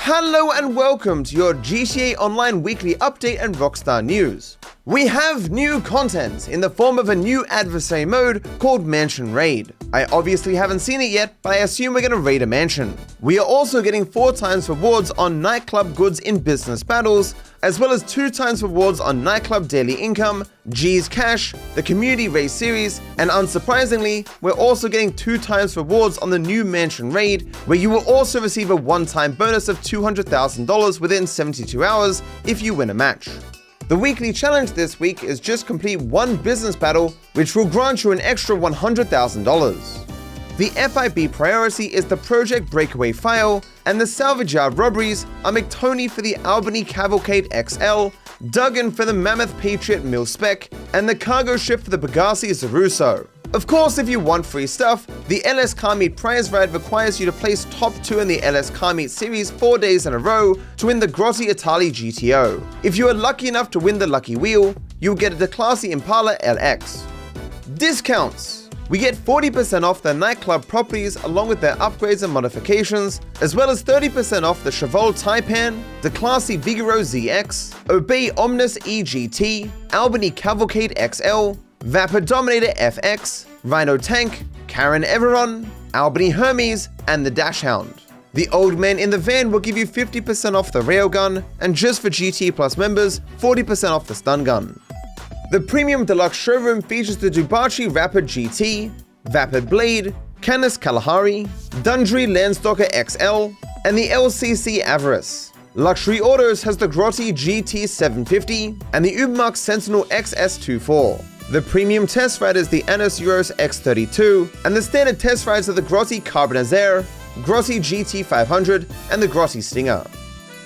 Hello and welcome to your GTA Online weekly update and Rockstar news. We have new content in the form of a new adversary mode called Mansion Raid. I obviously haven't seen it yet, but I assume we're gonna raid a mansion. We are also getting 4 times rewards on nightclub goods in business battles, as well as 2 times rewards on nightclub daily income, G's Cash, the Community Raid series, and unsurprisingly, we're also getting 2 times rewards on the new Mansion Raid, where you will also receive a one-time bonus of $200,000 within 72 hours if you win a match. The weekly challenge this week is just complete 1 business battle, which will grant you an extra $100,000. The FIB Priority is the Project Breakaway file, and the Salvage Yard Robberies are McTony for the Albany Cavalcade XL, Duggan for the Mammoth Patriot Mil Spec, and the cargo ship for the Bugatti Zaruso. Of course, if you want free stuff, the LS Car Meet prize ride requires you to place top 2 in the LS Car Meet series 4 days in a row to win the Grossi Italy GTO. If you are lucky enough to win the Lucky Wheel, you'll get a Declassi Impala LX. Discounts! We get 40% off their nightclub properties along with their upgrades and modifications, as well as 30% off the Chevrolet Taipan, Declassi Vigoro ZX, Obey Omnis EGT, Albany Cavalcade XL, Vapor Dominator FX, Rhino Tank, Karen Everon, Albany Hermes, and the Dashhound. The Old Man in the Van will give you 50% off the railgun, and just for GT Plus members, 40% off the stun gun. The Premium Deluxe Showroom features the Dubachi Rapid GT, Vapid Blade, Canis Kalahari, Dundry Landstalker XL, and the LCC Avarice. Luxury Autos has the Grotti GT750 and the Ubermax Sentinel XS24. The premium test ride is the Anis Euros X32, and the standard test rides are the Grotti Carbonazare, Grotti GT500, and the Grotti Stinger.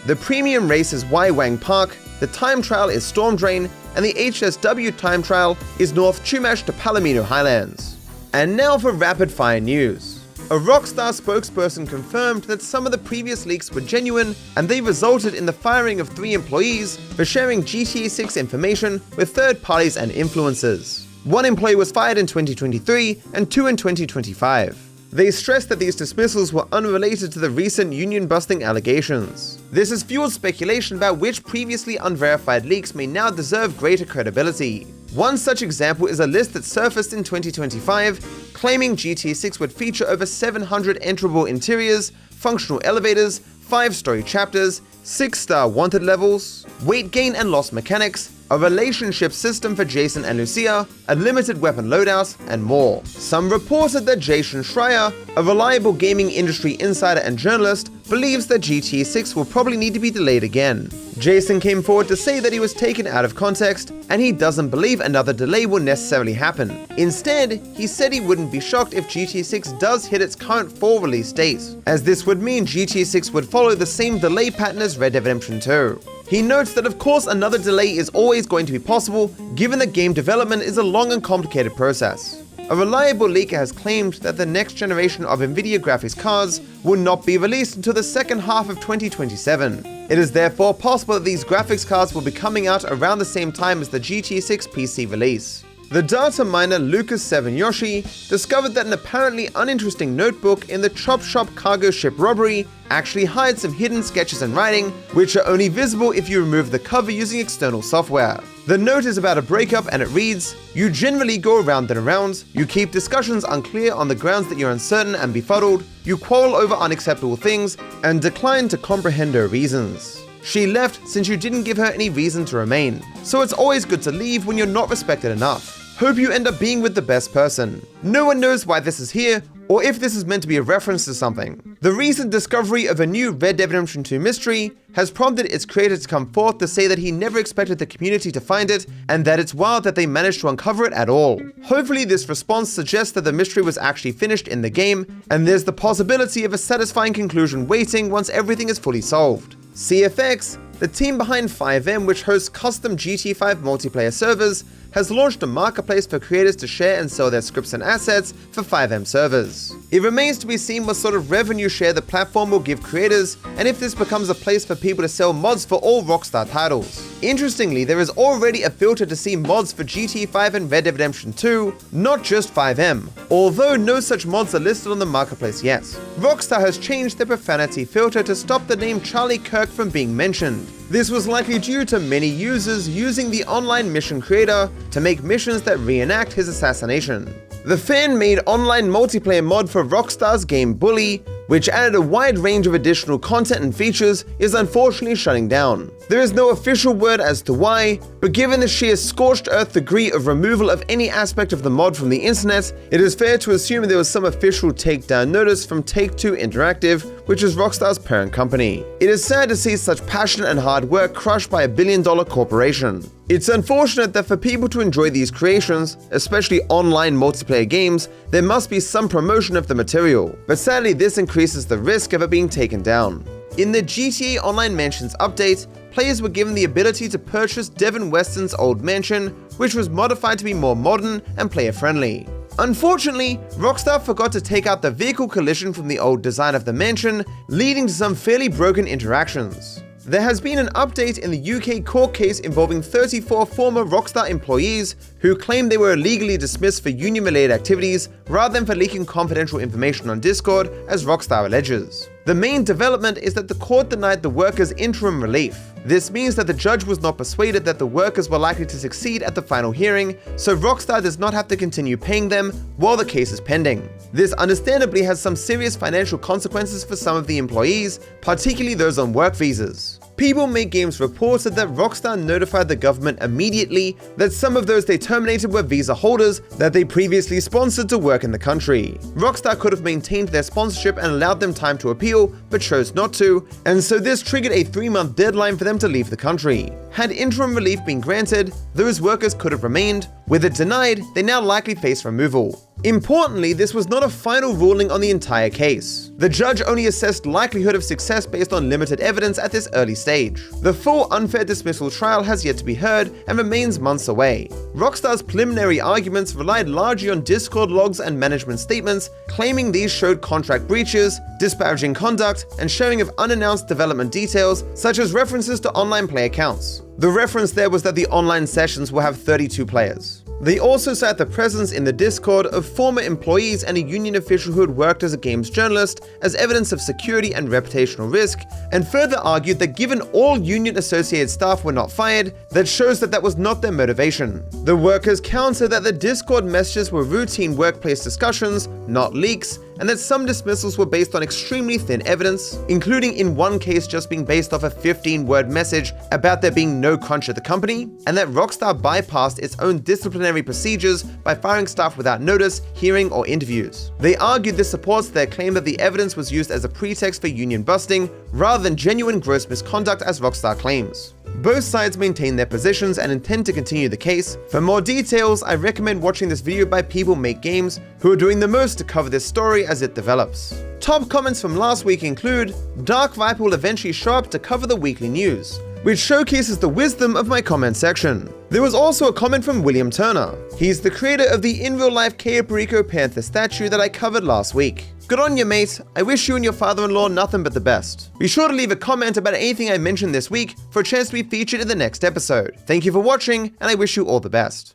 The premium race is Wang Park, the time trial is Storm Drain, and the HSW time trial is North Chumash to Palomino Highlands. And now for rapid fire news. A Rockstar spokesperson confirmed that some of the previous leaks were genuine, and they resulted in the firing of 3 employees for sharing GTA 6 information with third parties and influencers. 1 employee was fired in 2023 and 2 in 2025. They stressed that these dismissals were unrelated to the recent union-busting allegations. This has fueled speculation about which previously unverified leaks may now deserve greater credibility. One such example is a list that surfaced in 2025, claiming GTA 6 would feature over 700 enterable interiors, functional elevators, 5-story chapters, 6-star wanted levels, weight gain and loss mechanics, a relationship system for Jason and Lucia, a limited weapon loadout, and more. Some reported that Jason Schreier, a reliable gaming industry insider and journalist, believes that GTA 6 will probably need to be delayed again. Jason came forward to say that he was taken out of context, and he doesn't believe another delay will necessarily happen. Instead, he said he wouldn't be shocked if GTA 6 does hit its current fall release date, as this would mean GTA 6 would follow the same delay pattern as Red Dead Redemption 2. He notes that of course another delay is always going to be possible, given that game development is a long and complicated process. A reliable leaker has claimed that the next generation of Nvidia graphics cards will not be released until the second half of 2027. It is therefore possible that these graphics cards will be coming out around the same time as the GTA 6 PC release. The data miner Lucas 7 Yoshi discovered that an apparently uninteresting notebook in the Chop Shop cargo ship robbery actually hides some hidden sketches and writing, which are only visible if you remove the cover using external software. The note is about a breakup and it reads, "You generally go around and around, you keep discussions unclear on the grounds that you're uncertain and befuddled, you quarrel over unacceptable things, and decline to comprehend her reasons. She left since you didn't give her any reason to remain, so it's always good to leave when you're not respected enough. Hope you end up being with the best person." No one knows why this is here, or if this is meant to be a reference to something. The recent discovery of a new Red Dead Redemption 2 mystery has prompted its creator to come forth to say that he never expected the community to find it, and that it's wild that they managed to uncover it at all. Hopefully this response suggests that the mystery was actually finished in the game, and there's the possibility of a satisfying conclusion waiting once everything is fully solved. CFX, the team behind FiveM, which hosts custom GT5 multiplayer servers, has launched a marketplace for creators to share and sell their scripts and assets for FiveM servers. It remains to be seen what sort of revenue share the platform will give creators, and if this becomes a place for people to sell mods for all Rockstar titles. Interestingly, there is already a filter to see mods for GTA 5 and Red Dead Redemption 2, not just FiveM, although no such mods are listed on the marketplace yet. Rockstar has changed their Profanity filter to stop the name Charlie Kirk from being mentioned. This was likely due to many users using the online mission creator to make missions that reenact his assassination. The fan-made online multiplayer mod for Rockstar's game Bully, which added a wide range of additional content and features, is unfortunately shutting down. There is no official word as to why, but given the sheer scorched earth degree of removal of any aspect of the mod from the internet, it is fair to assume there was some official takedown notice from Take-Two Interactive, which is Rockstar's parent company. It is sad to see such passion and hard work crushed by a billion-dollar corporation. It's unfortunate that for people to enjoy these creations, especially online multiplayer games, there must be some promotion of the material, but sadly this increases the risk of it being taken down. In the GTA Online Mansions update, players were given the ability to purchase Devin Weston's old mansion, which was modified to be more modern and player-friendly. Unfortunately, Rockstar forgot to take out the vehicle collision from the old design of the mansion, leading to some fairly broken interactions. There has been an update in the UK court case involving 34 former Rockstar employees who claim they were illegally dismissed for union-related activities rather than for leaking confidential information on Discord, as Rockstar alleges. The main development is that the court denied the workers interim relief. This means that the judge was not persuaded that the workers were likely to succeed at the final hearing, so Rockstar does not have to continue paying them while the case is pending. This understandably has some serious financial consequences for some of the employees, particularly those on work visas. People Make Games reported that Rockstar notified the government immediately that some of those they terminated were visa holders that they previously sponsored to work in the country. Rockstar could have maintained their sponsorship and allowed them time to appeal, but chose not to, and so this triggered a 3-month deadline for them to leave the country. Had interim relief been granted, those workers could have remained. With it denied, they now likely face removal. Importantly, this was not a final ruling on the entire case. The judge only assessed likelihood of success based on limited evidence at this early stage. The full unfair dismissal trial has yet to be heard and remains months away. Rockstar's preliminary arguments relied largely on Discord logs and management statements, claiming these showed contract breaches, disparaging conduct, and sharing of unannounced development details, such as references to online play accounts. The reference there was that the online sessions will have 32 players. They also cite the presence in the Discord of former employees and a union official who had worked as a games journalist as evidence of security and reputational risk, and further argued that given all union-associated staff were not fired, that shows that was not their motivation. The workers counter that the Discord messages were routine workplace discussions, not leaks, and that some dismissals were based on extremely thin evidence, including in one case just being based off a 15-word message about there being no crunch at the company, and that Rockstar bypassed its own disciplinary procedures by firing staff without notice, hearing, or interviews. They argued this supports their claim that the evidence was used as a pretext for union busting, rather than genuine gross misconduct as Rockstar claims. Both sides maintain their positions and intend to continue the case. For more details, I recommend watching this video by People Make Games, who are doing the most to cover this story as it develops. Top comments from last week include, DarkViper will eventually show up to cover the weekly news, which showcases the wisdom of my comment section. There was also a comment from William Turner. He's the creator of the in-real-life Cayo Perico Panther statue that I covered last week. Good on you, mate. I wish you and your father-in-law nothing but the best. Be sure to leave a comment about anything I mentioned this week for a chance to be featured in the next episode. Thank you for watching, and I wish you all the best.